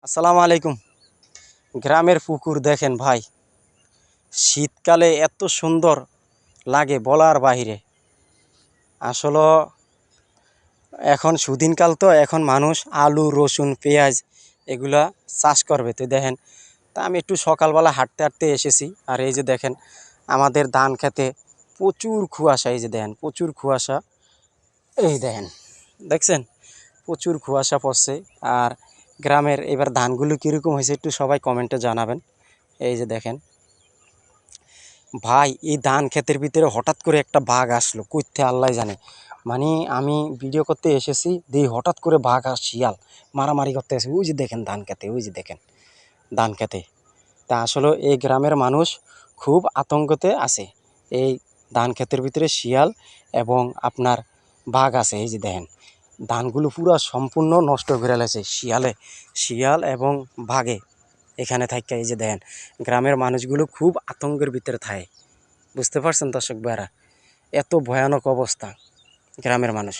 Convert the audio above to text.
আসসালামু আলাইকুম। গ্রামের পুকুর দেখেন ভাই, শীতকালে এত সুন্দর লাগে বলার বাহিরে। আসলে এখন সুদিনকাল তো, এখন মানুষ আলু রসুন পেঁয়াজ এগুলা চাষ করবে। তো দেখেন, তা আমি একটু সকালবেলা হাঁটতে হাঁটতে এসেছি। আর এই যে দেখেন আমাদের ধান খেতে প্রচুর কুয়াশা, এই যে দেখেন প্রচুর কুয়াশা, এই দেখেন দেখছেন প্রচুর কুয়াশা পড়ছে। আর গ্রামের এবার ধানগুলো কীরকম হয়েছে একটু সবাই কমেন্টে জানাবেন। এই যে দেখেন ভাই, এই ধান ক্ষেতের ভিতরে হঠাৎ করে একটা বাঘ আসলো, কইতে আল্লাহ জানে। মানে আমি ভিডিও করতে এসেছি, দিয়ে হঠাৎ করে বাঘ আর শিয়াল মারামারি করতে এসে, ওই যে দেখেন ধান খেতে, ওই যে দেখেন ধান খেতে। তা আসলে এই গ্রামের মানুষ খুব আতঙ্কতে আছে। এই ধান ক্ষেতের ভিতরে শিয়াল এবং আপনার বাঘ আছে। এই যে দেখেন ধানগুলো পুরো সম্পূর্ণ নষ্ট করে লেছে শিয়াল এবং বাঘে এখানে থাকে। এই যে দেখেন গ্রামের মানুষগুলো খুব আতঙ্কের ভিতরে থাকে। বুঝতে পারছেন দর্শক ভাইরা, এত ভয়ানক অবস্থা গ্রামের মানুষ।